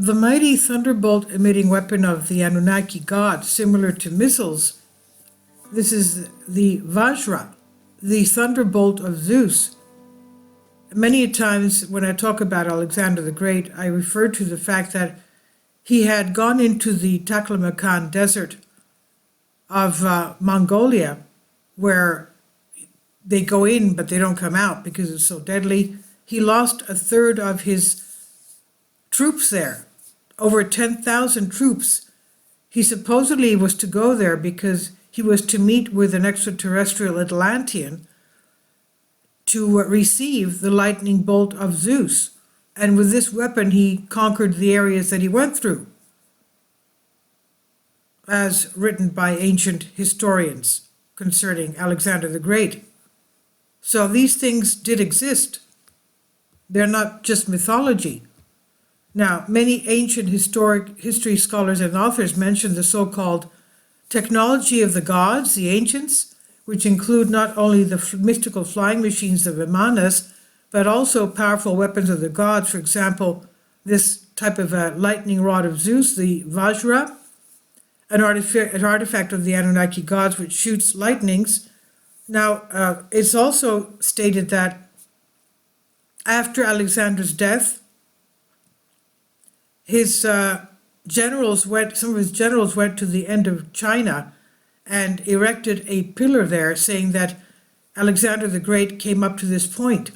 The mighty thunderbolt emitting weapon of the Anunnaki gods, similar to missiles, this is the Vajra, the thunderbolt of Zeus. Many times when I talk about Alexander the Great, I refer to the fact that he had gone into the Taklamakan desert of Mongolia, where they go in but they don't come out because it's so deadly. He lost a third of his troops there, over 10,000 troops. He supposedly was to go there because he was to meet with an extraterrestrial Atlantean to receive the lightning bolt of Zeus. And with this weapon, he conquered the areas that he went through, as written by ancient historians concerning Alexander the Great. So these things did exist. They're not just mythology. Now, many ancient history scholars and authors mention the so-called technology of the gods, the ancients, which include not only the mystical flying machines of Vimanas, but also powerful weapons of the gods. For example, this type of a lightning rod of Zeus, the Vajra, an artifact of the Anunnaki gods which shoots lightnings. Now, it's also stated that after Alexander's death, some of his generals went to the end of China and erected a pillar there saying that Alexander the Great came up to this point.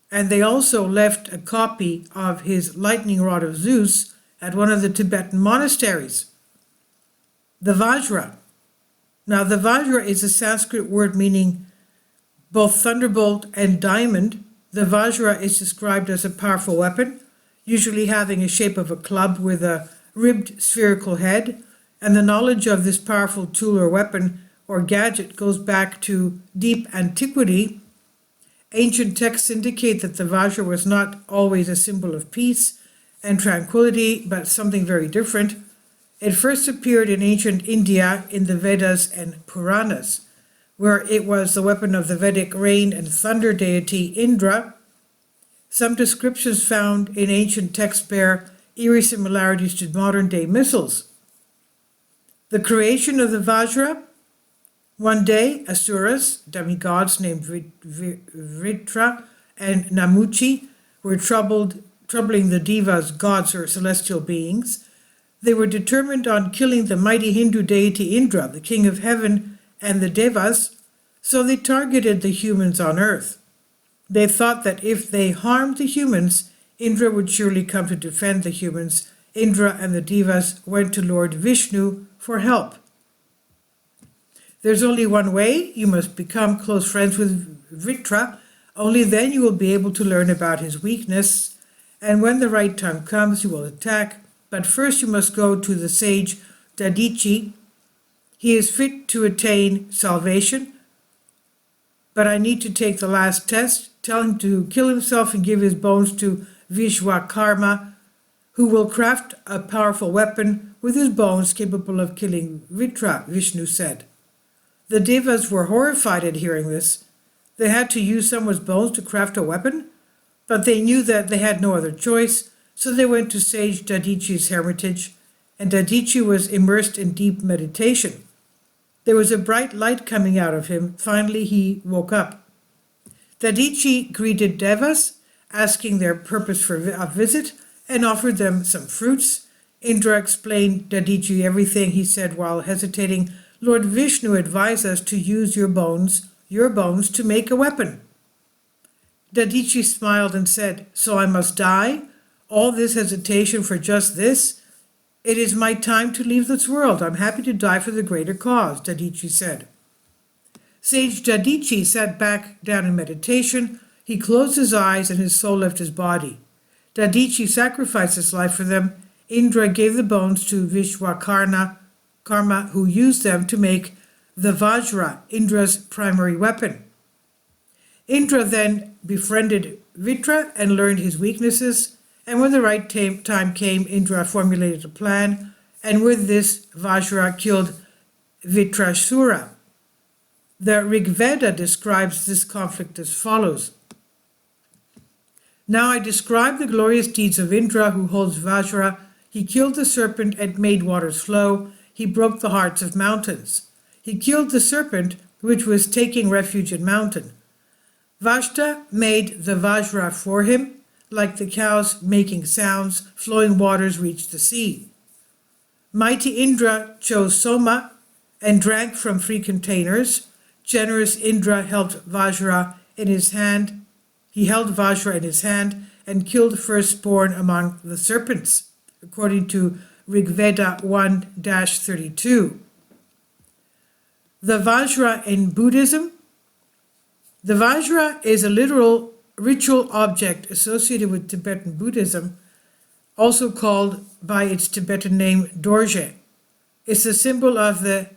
And they also left a copy of his lightning rod of Zeus at one of the Tibetan monasteries. The Vajra. Now, the Vajra is a Sanskrit word meaning both thunderbolt and diamond. The Vajra is described as a powerful weapon, usually having a shape of a club with a ribbed spherical head, and the knowledge of this powerful tool or weapon or gadget goes back to deep antiquity. Ancient texts indicate that the Vajra was not always a symbol of peace and tranquility, but something very different. It first appeared in ancient India in the Vedas and Puranas, where it was the weapon of the Vedic rain and thunder deity Indra. Some descriptions found in ancient texts bear eerie similarities to modern-day missiles. The creation of the Vajra. One day, Asuras, demigods named Vritra and Namuchi, were troubling the Devas, gods or celestial beings. They were determined on killing the mighty Hindu deity Indra, the king of heaven and the Devas, so they targeted the humans on earth. They thought that if they harmed the humans, Indra would surely come to defend the humans. Indra and the Devas went to Lord Vishnu for help. There's only one way. You must become close friends with Vritra. Only then you will be able to learn about his weakness. And when the right time comes, you will attack. But first you must go to the sage Dadichi. He is fit to attain salvation. But I need to take the last test. Tell him to kill himself and give his bones to Vishwakarma, who will craft a powerful weapon with his bones capable of killing Vritra, Vishnu said. The Devas were horrified at hearing this. They had to use someone's bones to craft a weapon, but they knew that they had no other choice, so they went to sage Dadichi's hermitage, and Dadichi was immersed in deep meditation. There was a bright light coming out of him. Finally, he woke up. Dadichi greeted Devas, asking their purpose for a visit, and offered them some fruits. Indra explained Dadichi everything. He said while hesitating, Lord Vishnu advised us to use your bones to make a weapon. Dadichi smiled and said, so I must die? All this hesitation for just this? It is my time to leave this world. I'm happy to die for the greater cause, Dadichi said. Sage Dadichi sat back down in meditation. He closed his eyes and his soul left his body. Dadichi sacrificed his life for them. Indra gave the bones to Vishwakarma, who used them to make the Vajra, Indra's primary weapon. Indra then befriended Vritra and learned his weaknesses, and when the right time came, Indra formulated a plan, and with this, Vajra killed Vitrasura. The Rig Veda describes this conflict as follows. Now I describe the glorious deeds of Indra, who holds Vajra. He killed the serpent and made waters flow. He broke the hearts of mountains. He killed the serpent, which was taking refuge in mountain. Vashta made the Vajra for him. Like the cows making sounds, flowing waters reached the sea. Mighty Indra chose Soma and drank from 3 containers. Generous Indra helped Vajra in his hand. He held Vajra in his hand and killed firstborn among the serpents, according to Rigveda 1-32. The Vajra in Buddhism. The Vajra is a literal ritual object associated with Tibetan Buddhism, also called by its Tibetan name Dorje. It's a symbol of the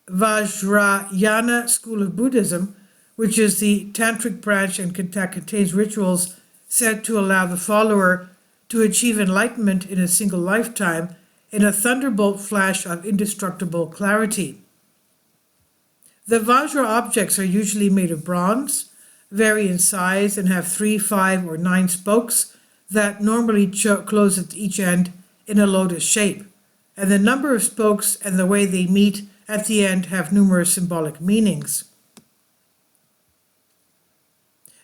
Vajrayana school of Buddhism, which is the tantric branch and contains rituals said to allow the follower to achieve enlightenment in a single lifetime in a thunderbolt flash of indestructible clarity. The Vajra objects are usually made of bronze, vary in size, and have 3, 5, or 9 spokes that normally close at each end in a lotus shape, and the number of spokes and the way they meet at the end have numerous symbolic meanings.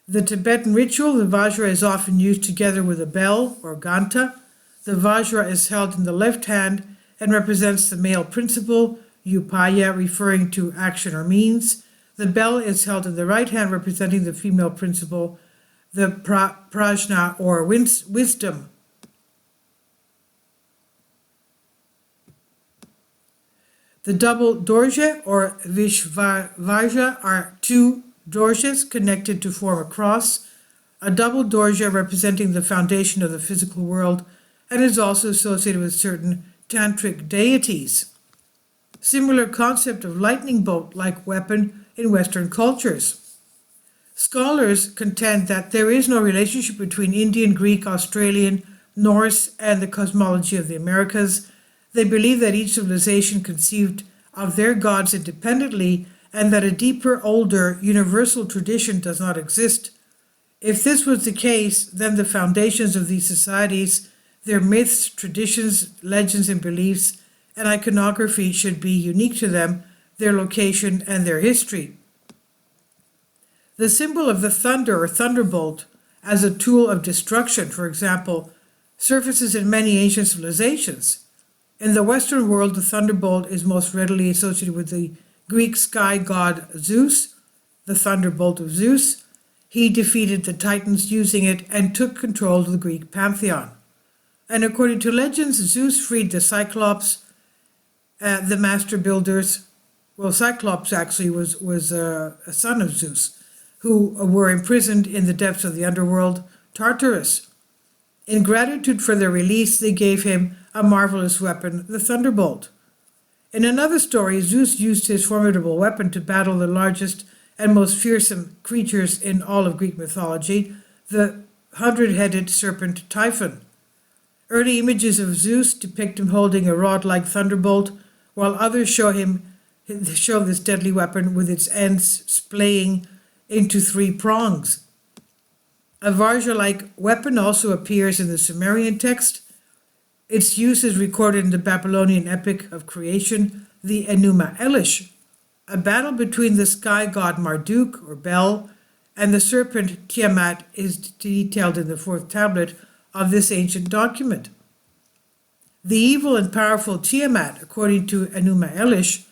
The Tibetan ritual, the Vajra is often used together with a bell or ganta. The Vajra is held in the left hand and represents the male principle, upaya, referring to action or means. The bell is held in the right hand, representing the female principle, the prajna or wisdom. The double dorje or vishvarja are 2 dorjes connected to form a cross. A double dorje representing the foundation of the physical world and is also associated with certain tantric deities. Similar concept of lightning bolt-like weapon in Western cultures. Scholars contend that there is no relationship between Indian, Greek, Australian, Norse, and the cosmology of the Americas. They believe that each civilization conceived of their gods independently and that a deeper, older, universal tradition does not exist. If this was the case, then the foundations of these societies, their myths, traditions, legends, and beliefs, and iconography should be unique to them, their location, and their history. The symbol of the thunder or thunderbolt as a tool of destruction, for example, surfaces in many ancient civilizations. In the Western world, the thunderbolt is most readily associated with the Greek sky god Zeus, the thunderbolt of Zeus. He defeated the Titans using it and took control of the Greek pantheon. And according to legends, Zeus freed the Cyclops, the master builders. Well, Cyclops actually was a son of Zeus, who were imprisoned in the depths of the underworld, Tartarus. In gratitude for their release, they gave him a marvelous weapon, the thunderbolt. In another story, Zeus used his formidable weapon to battle the largest and most fearsome creatures in all of Greek mythology, the 100-headed serpent Typhon. Early images of Zeus depict him holding a rod-like thunderbolt, while others show this deadly weapon with its ends splaying into 3 prongs. A Varja-like weapon also appears in the Sumerian text. Its use is recorded in the Babylonian epic of creation, the Enuma Elish. A battle between the sky god Marduk, or Bel, and the serpent Tiamat is detailed in the 4th tablet of this ancient document. The evil and powerful Tiamat, according to Enuma Elish,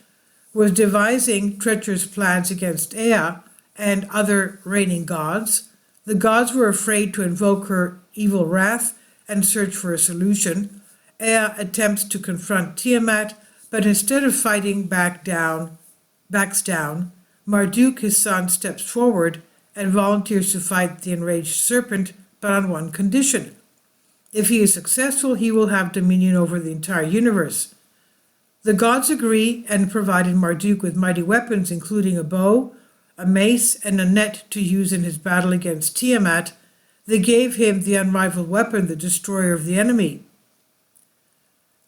was devising treacherous plans against Ea and other reigning gods. The gods were afraid to invoke her evil wrath and search for a solution. Ea attempts to confront Tiamat, but instead of fighting backs down. Marduk, his son, steps forward and volunteers to fight the enraged serpent, but on one condition. If he is successful, he will have dominion over the entire universe. The gods agree and provided Marduk with mighty weapons, including a bow, a mace, and a net to use in his battle against Tiamat. They gave him the unrivaled weapon, the destroyer of the enemy.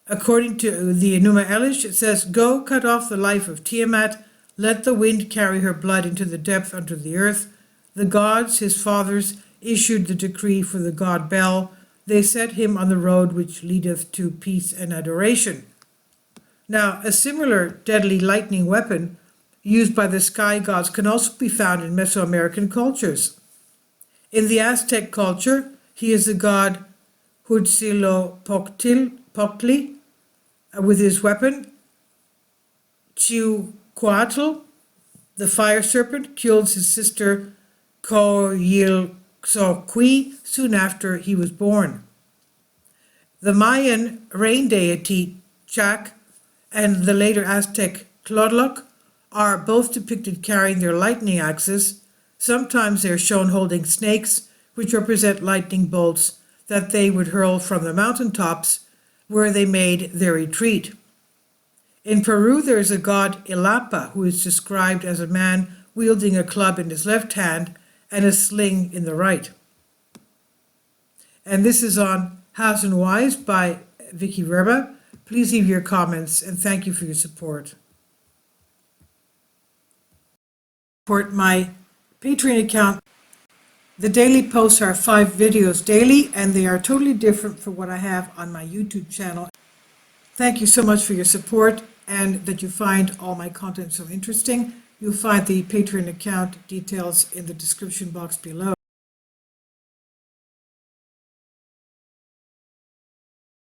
According to the Enuma Elish, it says, "Go, cut off the life of Tiamat, let the wind carry her blood into the depth under the earth. The gods, his fathers, issued the decree for the god Bel, they set him on the road which leadeth to peace and adoration. Now, a similar deadly lightning weapon used by the sky gods can also be found in Mesoamerican cultures. In the Aztec culture, he is the god Huitzilopochtli, with his weapon Chiuquatl, the fire serpent, killed his sister Coyilxauhqui soon after he was born. The Mayan rain deity Chac and the later Aztec Tlaloc are both depicted carrying their lightning axes. Sometimes they are shown holding snakes, which represent lightning bolts that they would hurl from the mountaintops where they made their retreat. In Peru, there is a god Ilapa, who is described as a man wielding a club in his left hand and a sling in the right. And this is on House and Wise by Vicky Verba. Please leave your comments, and thank you for your support. Support my Patreon account. The daily posts are 5 videos daily, and they are totally different from what I have on my YouTube channel. Thank you so much for your support and that you find all my content so interesting. You'll find the Patreon account details in the description box below.